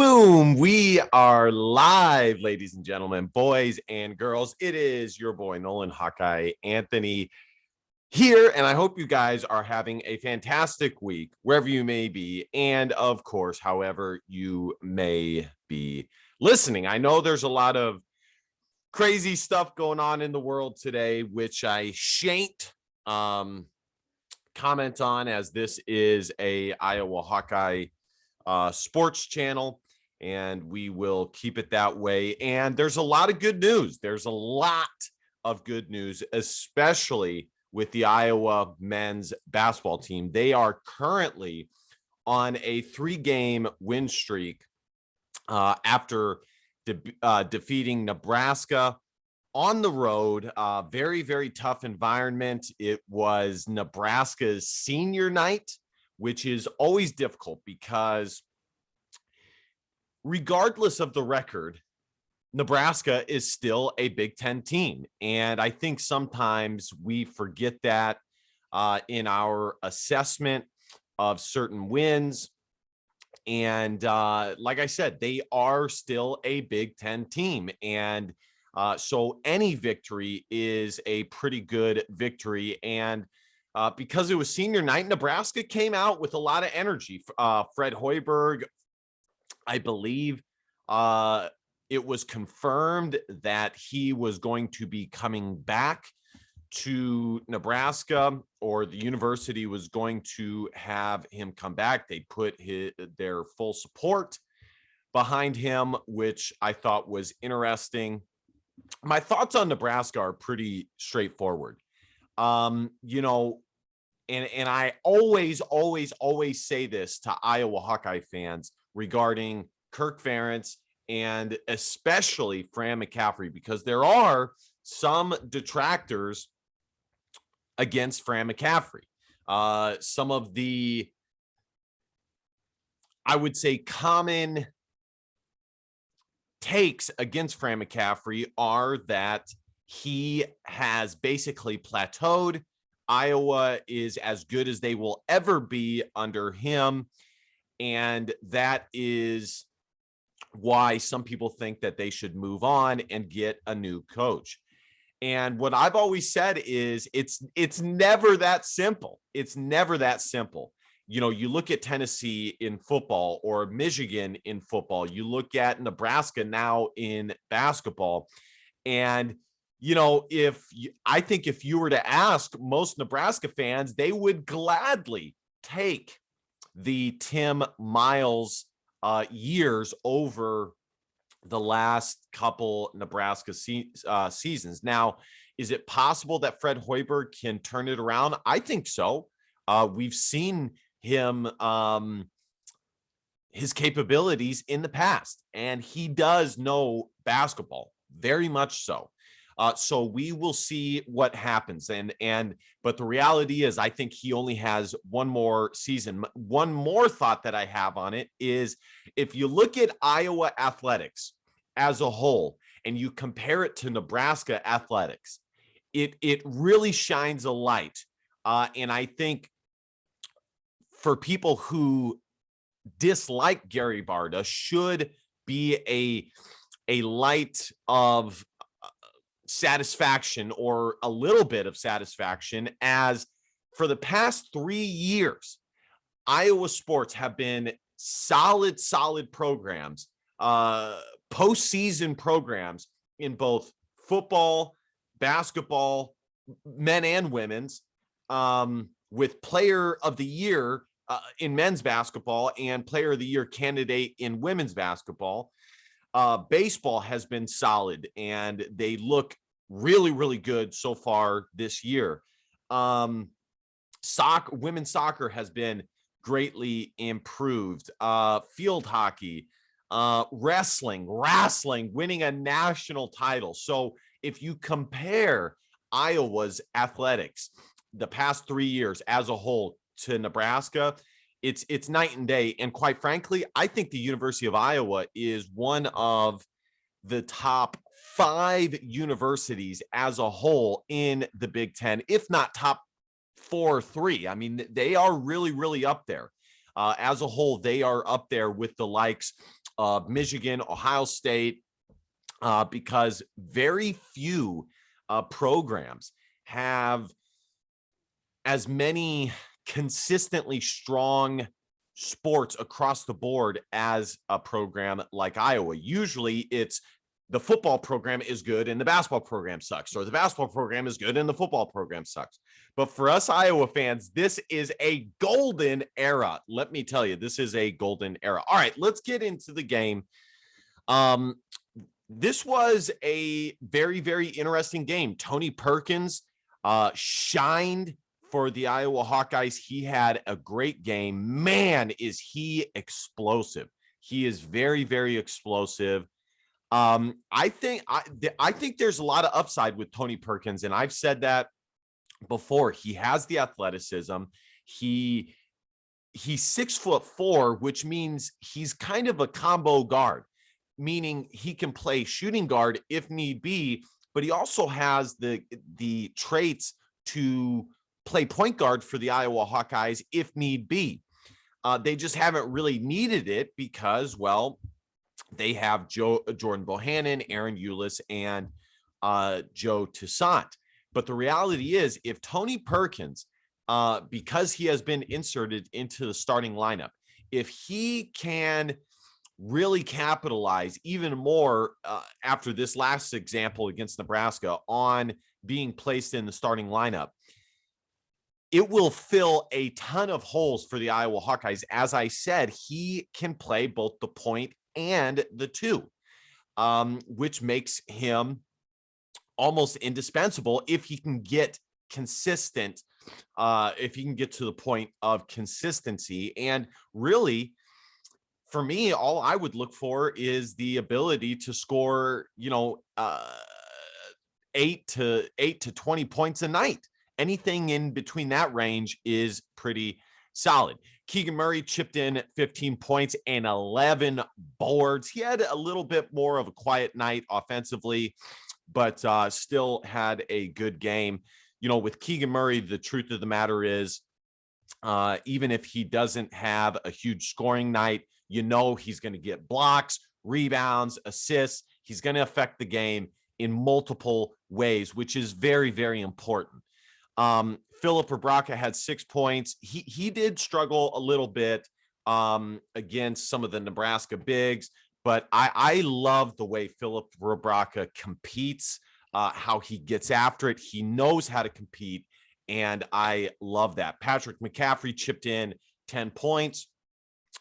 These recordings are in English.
Boom. We are live, ladies and gentlemen, boys and girls. It is your boy, Nolan Hawkeye Anthony here. And I hope you guys are having a fantastic week, wherever you may be. And of course, however you may be listening. I know there's a lot of crazy stuff going on in the world today, which I shan't comment on, as this is a Iowa Hawkeye sports channel, and we will keep it that way. And there's a lot of good news. There's a lot of good news, especially with the Iowa men's basketball team. They are currently on a 3-game win streak after defeating Nebraska on the road. Very, very tough environment. It was Nebraska's senior night, which is always difficult because regardless of the record, Nebraska is still a Big Ten team. And I think sometimes we forget that in our assessment of certain wins. And like I said, they are still a Big Ten team. And so any victory is a pretty good victory. And because it was senior night, Nebraska came out with a lot of energy. Fred Hoiberg, I believe it was confirmed that he was going to be coming back to Nebraska, or the university was going to have him come back. They put their full support behind him, which I thought was interesting. My thoughts on Nebraska are pretty straightforward. You know, and I always say this to Iowa Hawkeye fans regarding Kirk Ferentz and especially Fran McCaffrey, because there are some detractors against Fran McCaffrey. Some of the, I would say, common takes against Fran McCaffrey are that he has basically plateaued. Iowa is as good as they will ever be under him. And that is why some people think that they should move on and get a new coach. And what I've always said is it's never that simple. It's never that simple. You know, you look at Tennessee in football or Michigan in football, you look at Nebraska now in basketball. And, you know, I think if you were to ask most Nebraska fans, they would gladly take the Tim Miles years over the last couple Nebraska seasons. Now, is it possible that Fred Hoiberg can turn it around? I think so. We've seen him, his capabilities in the past, and he does know basketball very much so. So we will see what happens. But the reality is, I think he only has one more season. One more thought that I have on it is, if you look at Iowa athletics as a whole and you compare it to Nebraska athletics, it really shines a light. And I think for people who dislike Gary Barta, should be a light of satisfaction, or a little bit of satisfaction, as for the past 3 years, Iowa sports have been solid programs, postseason programs in both football, basketball, men and women's, with player of the year in men's basketball and player of the year candidate in women's basketball. Baseball has been solid, and they look really good so far this year. Women's soccer has been greatly improved. Field hockey, wrestling, winning a national title. So if you compare Iowa's athletics the past 3 years as a whole to Nebraska, it's night and day. And quite frankly, I think the University of Iowa is one of the top 5 universities as a whole in the Big Ten, if not top 4 or 3. I mean, they are really up there. As a whole, they are up there with the likes of Michigan, Ohio State, because very few programs have as many consistently strong sports across the board as a program like Iowa. Usually it's the football program is good and the basketball program sucks, or the basketball program is good and the football program sucks. But for us Iowa fans, this is a golden era. Let me tell you, this is a golden era. All right, let's get into the game. This was a very, very interesting game. Tony Perkins shined for the Iowa Hawkeyes. He had a great game. Man, is he explosive. He is very, very explosive. I think there's a lot of upside with Tony Perkins, and I've said that before. He has the athleticism. He's 6'4", which means he's kind of a combo guard, meaning he can play shooting guard if need be, but he also has the traits to play point guard for the Iowa Hawkeyes if need be. They just haven't really needed it because, well, they have Jordan Bohannon, Aaron Eulis, and Joe Toussaint. But the reality is, if Tony Perkins, because he has been inserted into the starting lineup, if he can really capitalize even more after this last example against Nebraska on being placed in the starting lineup, it will fill a ton of holes for the Iowa Hawkeyes. As I said, he can play both the point and the two, which makes him almost indispensable if he can get consistent, if he can get to the point of consistency. And really, for me, all I would look for is the ability to score, 8 to 20 points a night. Anything in between that range is pretty solid. Keegan Murray chipped in 15 points and 11 boards. He had a little bit more of a quiet night offensively, but still had a good game. With Keegan Murray, the truth of the matter is, even if he doesn't have a huge scoring night, he's going to get blocks, rebounds, assists. He's going to affect the game in multiple ways, which is very, very important. Philip Rebraca had 6 points. He did struggle a little bit against some of the Nebraska bigs, but I love the way Philip Rebraca competes, how he gets after it. He knows how to compete, and I love that. Patrick McCaffrey chipped in 10 points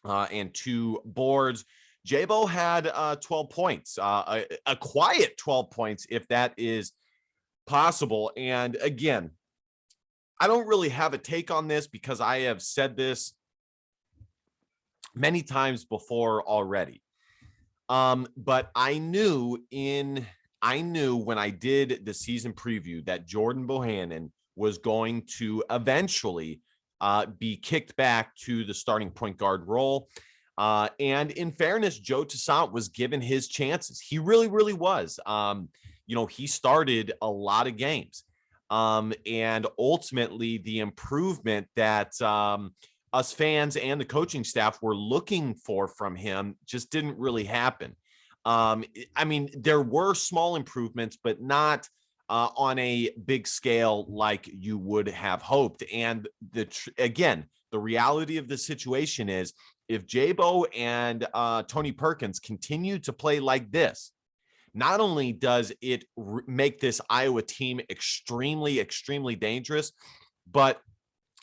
and 2 boards. Jabo had 12 points, a quiet 12 points, if that is possible. And again, I don't really have a take on this because I have said this many times before already. But I knew when I did the season preview that Jordan Bohannon was going to eventually be kicked back to the starting point guard role. And in fairness, Joe Toussaint was given his chances. He really, really was. He started a lot of games. And ultimately the improvement that us fans and the coaching staff were looking for from him just didn't really happen. There were small improvements, but not on a big scale like you would have hoped. And again, the reality of the situation is, if Jabo and Tony Perkins continue to play like this, not only does it make this Iowa team extremely, extremely dangerous, but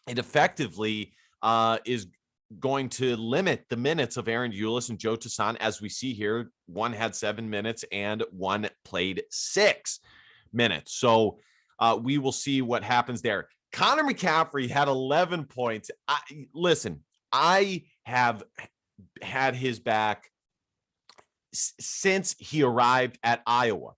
it effectively is going to limit the minutes of Aaron Eulis and Joe Toussaint. As we see here, one had 7 minutes and one played 6 minutes. So we will see what happens there. Conor McCaffrey had 11 points. I have had his back since he arrived at Iowa.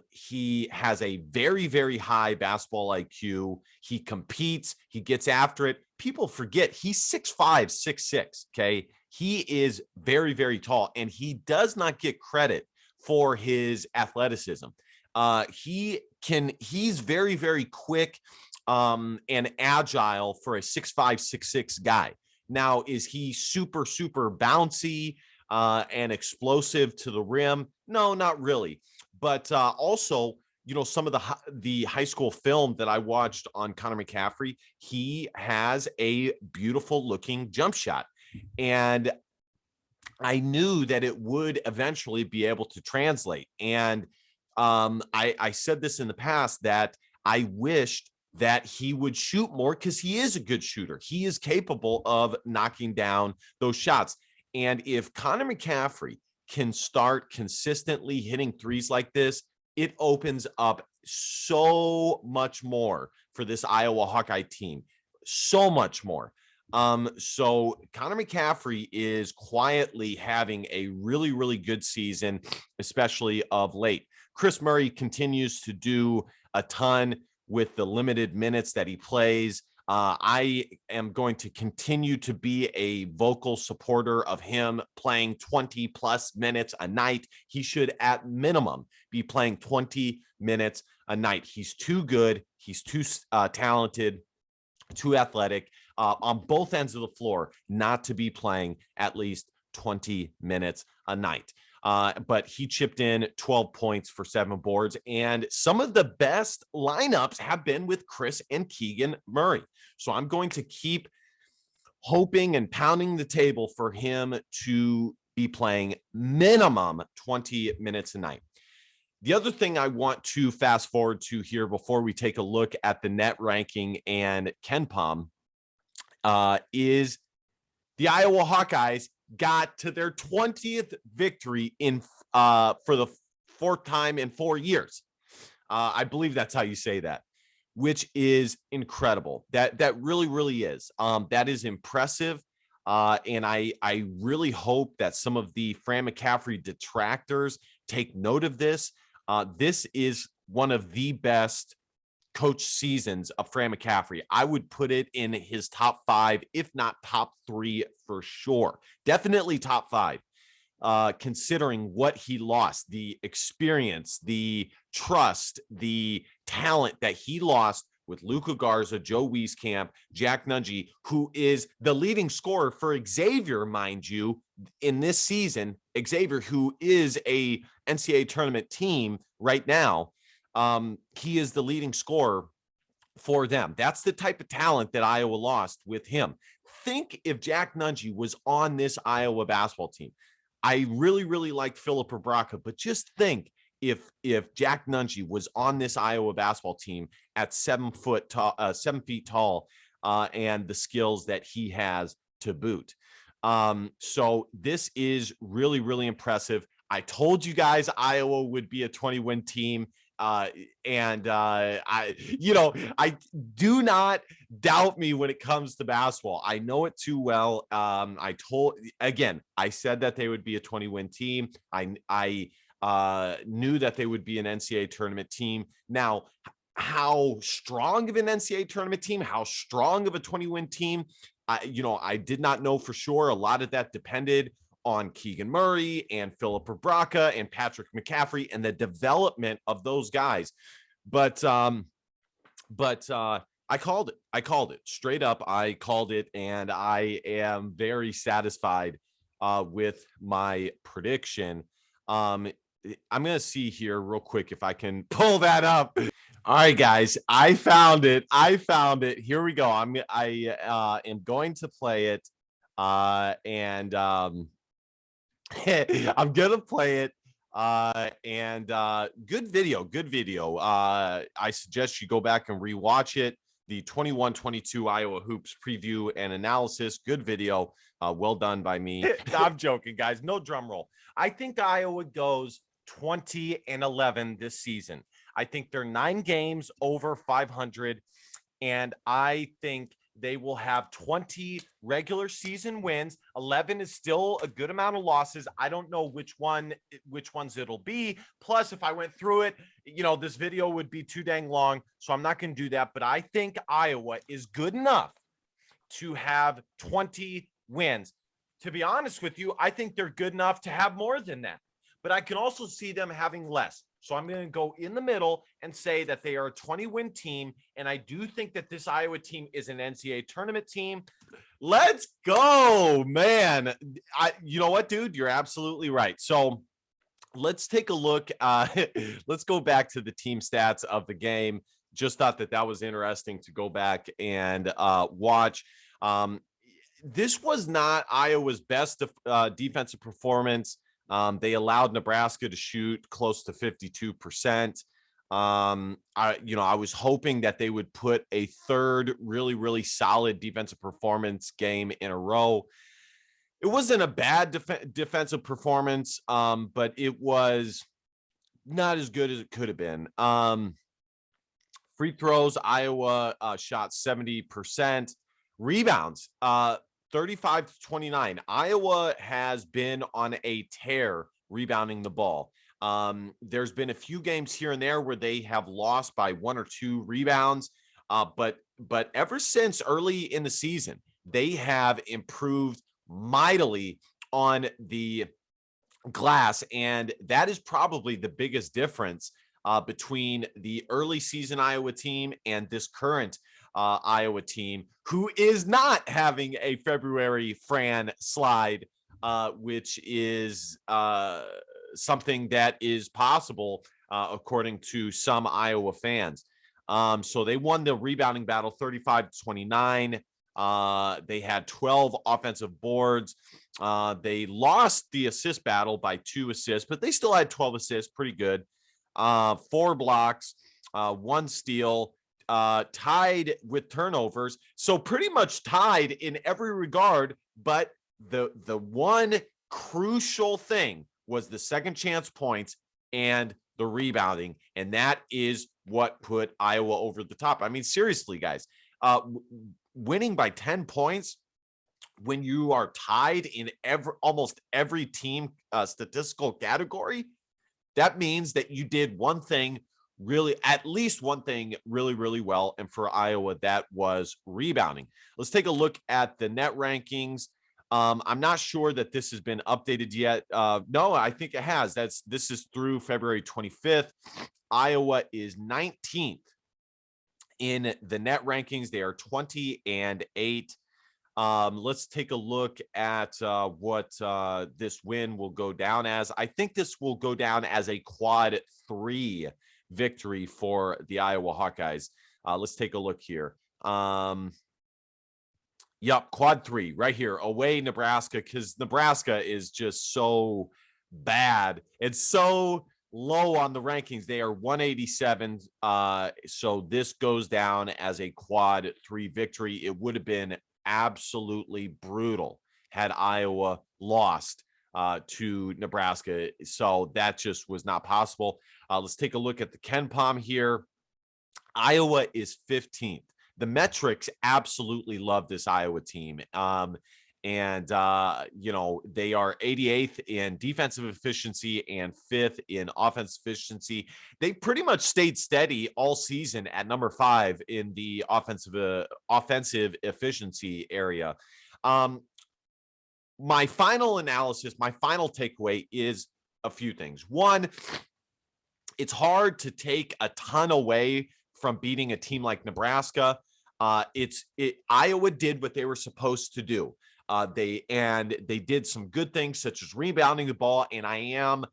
He has a very, very high basketball IQ. He competes. He gets after it. People forget he's 6'5", 6'6". Okay. He is very, very tall, and he does not get credit for his athleticism. He's very, very quick and agile for a 6'5", 6'6" guy. Now, is he super, super bouncy and explosive to the rim? No, not really. But also, some of the high school film that I watched on Conor McCaffrey, he has a beautiful looking jump shot. And I knew that it would eventually be able to translate. And I said this in the past that I wished that he would shoot more because he is a good shooter. He is capable of knocking down those shots. And if Conor McCaffrey can start consistently hitting threes like this, it opens up so much more for this Iowa Hawkeye team. So much more. So Conor McCaffrey is quietly having a really, really good season, especially of late. Chris Murray continues to do a ton with the limited minutes that he plays. I am going to continue to be a vocal supporter of him playing 20 plus minutes a night. He should at minimum be playing 20 minutes a night. He's too good. He's too talented, too athletic on both ends of the floor not to be playing at least 20 minutes a night. But he chipped in 12 points for 7 boards, and some of the best lineups have been with Chris and Keegan Murray. So I'm going to keep hoping and pounding the table for him to be playing minimum 20 minutes a night. The other thing I want to fast forward to here before we take a look at the net ranking and KenPom is the Iowa Hawkeyes got to their 20th victory in for the 4th time in 4 years. I believe that's how you say that, which is incredible. That really, really is. That is impressive. And I really hope that some of the Fran McCaffrey detractors take note of this. This is one of the best coach seasons of Fran McCaffrey. I would put it in his top 5, if not top 3 for sure. Definitely top 5, considering what he lost, the experience, the trust, the talent that he lost with Luka Garza, Joe Wieskamp, Jack Nungy, who is the leading scorer for Xavier, mind you, in this season. Xavier, who is a NCAA tournament team right now, he is the leading scorer for them. That's the type of talent that Iowa lost with him. Think if Jack Nungy was on this Iowa basketball team. I really, really like Philip Rebraca, but just think if Jack Nungy was on this Iowa basketball team at 7 feet tall, and the skills that he has to boot. So this is really, really impressive. I told you guys Iowa would be a 20-win team. I do not doubt me when it comes to basketball. I know it too well. I said that they would be a 20-win team. I knew that they would be an NCAA tournament team. Now, how strong of an NCAA tournament team, how strong of a 20-win team, I did not know for sure. A lot of that depended on Keegan Murray and Philip Rebraca and Patrick McCaffrey and the development of those guys. But I called it. I called it straight up. I called it, and I am very satisfied with my prediction. I'm going to see here real quick if I can pull that up. All right, guys, I found it. Here we go. I am going to play it. And I'm going to play it. Good video. I suggest you go back and rewatch it. The 21-22 Iowa Hoops preview and analysis. Good video. Well done by me. I'm joking, guys. No drum roll. I think Iowa goes 20-11 this season. I think they're 9 games over 500, and I think they will have 20 regular season wins. 11 is still a good amount of losses. I don't know which ones it'll be. Plus, if I went through it, this video would be too dang long, so I'm not going to do that. But I think Iowa is good enough to have 20 wins. To be honest with you, I think they're good enough to have more than that. but I can also see them having less. So I'm going to go in the middle and say that they are a 20-win team. And I do think that this Iowa team is an NCAA tournament team. Let's go, man. You know what, dude? You're absolutely right. So let's take a look. Let's go back to the team stats of the game. Just thought that was interesting to go back and watch. This was not Iowa's best defensive performance. They allowed Nebraska to shoot close to 52%. I was hoping that they would put a third really, really solid defensive performance game in a row. It wasn't a bad defensive performance, but it was not as good as it could have been. Free throws, Iowa shot 70%. Rebounds, 35-29. Iowa has been on a tear rebounding the ball. There's been a few games here and there where they have lost by 1 or 2 rebounds, but ever since early in the season, they have improved mightily on the glass, and that is probably the biggest difference between the early season Iowa team and this current Iowa team, who is not having a February Fran slide, which is something that is possible according to some Iowa fans. So they won the rebounding battle 35-29. They had 12 offensive boards. They lost the assist battle by 2 assists, but they still had 12 assists, pretty good. 4 blocks, 1 steal, tied with turnovers. So pretty much tied in every regard, but the one crucial thing was the second chance points and the rebounding, and that is what put Iowa over the top. I mean, seriously, guys, winning by 10 points when you are tied in almost every team statistical category, that means that you did one thing at least one thing really, really well. And for Iowa, that was rebounding. Let's take a look at the net rankings. I'm not sure that this has been updated yet. No, I think it has. This is through February 25th. Iowa is 19th in the net rankings. They are 20-8. Let's take a look at what this win will go down as. I think this will go down as a quad 3 victory for the Iowa Hawkeyes. Let's take a look here. Yep, quad 3 right here, away Nebraska, because Nebraska is just so bad. It's so low on the rankings. They are 187. So this goes down as a quad 3 victory. It would have been absolutely brutal had Iowa lost to Nebraska. So that just was not possible. Let's take a look at the KenPom here. Iowa is 15th. The metrics absolutely love this Iowa team. They are 88th in defensive efficiency and 5th in offensive efficiency. They pretty much stayed steady all season at number 5 in the offensive efficiency area. My final analysis, my final takeaway is a few things. One, it's hard to take a ton away from beating a team like Nebraska. Iowa did what they were supposed to do. They did some good things such as rebounding the ball, and I am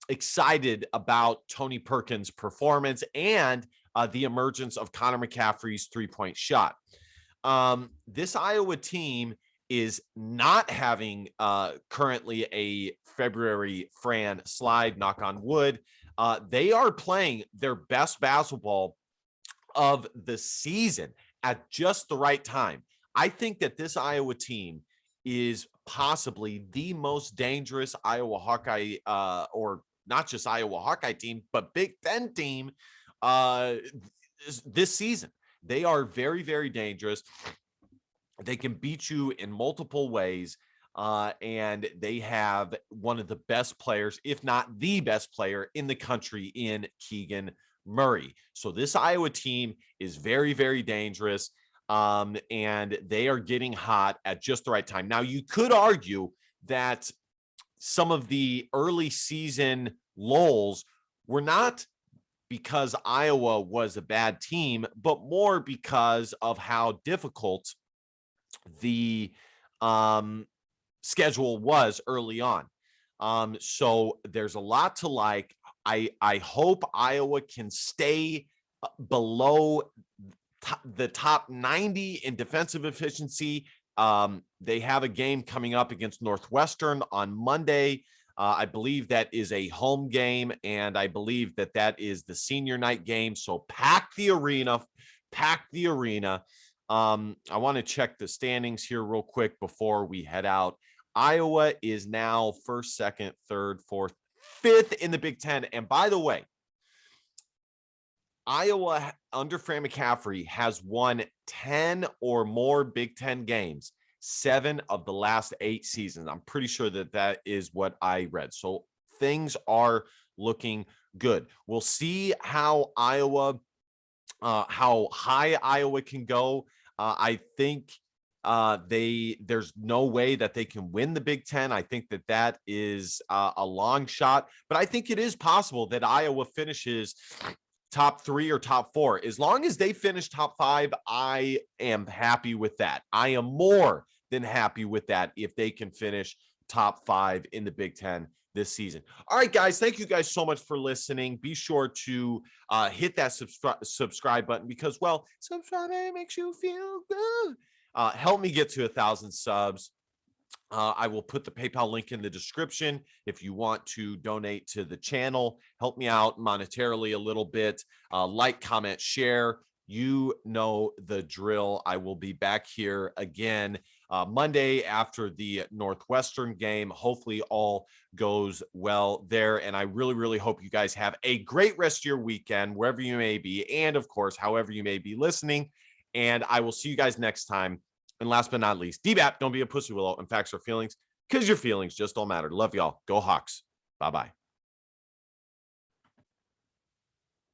excited about Tony Perkins' performance and the emergence of Conor McCaffrey's 3-point shot. This Iowa team is not having currently a February Fran slide, knock on wood. They are playing their best basketball of the season at just the right time. I think that this Iowa team is possibly the most dangerous Iowa Hawkeye, or not just Iowa Hawkeye team, but Big Ten team this season. They are very, very dangerous. They can beat you in multiple ways. And they have one of the best players, if not the best player in the country, in Keegan Murray. So this Iowa team is very, very dangerous. And they are getting hot at just the right time. Now, you could argue that some of the early season lulls were not because Iowa was a bad team, but more because of how difficult the schedule was early on. So there's a lot to like. I hope Iowa can stay below the top 90 in defensive efficiency. They have a game coming up against Northwestern on Monday. I believe that is a home game, and I believe that that is the senior night game. So pack the arena, pack the arena. I want to check the standings here real quick before we head out. Iowa is now first, second, third, fourth, fifth in the Big Ten. And by the way, Iowa under Fran McCaffrey has won 10 or more Big Ten games, 7 of the last 8 seasons. I'm pretty sure that that is what I read. So things are looking good. We'll see how Iowa, how high Iowa can go. I think there's no way that they can win the Big Ten. I think that that is a long shot, but I think it is possible that Iowa finishes top 3 or top 4. As long as they finish top 5, I am happy with that. I am more than happy with that if they can finish top 5 in the Big Ten this season. All right, guys, thank you guys so much for listening. Be sure to hit that subscribe button because, well, subscribing makes you feel good. Help me get to 1,000 subs. I will put the PayPal link in the description if you want to donate to the channel. Help me out monetarily a little bit. Like, comment, share. You know the drill. I will be back here again Monday after the Northwestern game. Hopefully all goes well there. And I really, really hope you guys have a great rest of your weekend, wherever you may be. And of course, however you may be listening. And I will see you guys next time. And last but not least, DBAP, don't be a pussy willow and facts or feelings, because your feelings just don't matter. Love y'all. Go Hawks. Bye-bye.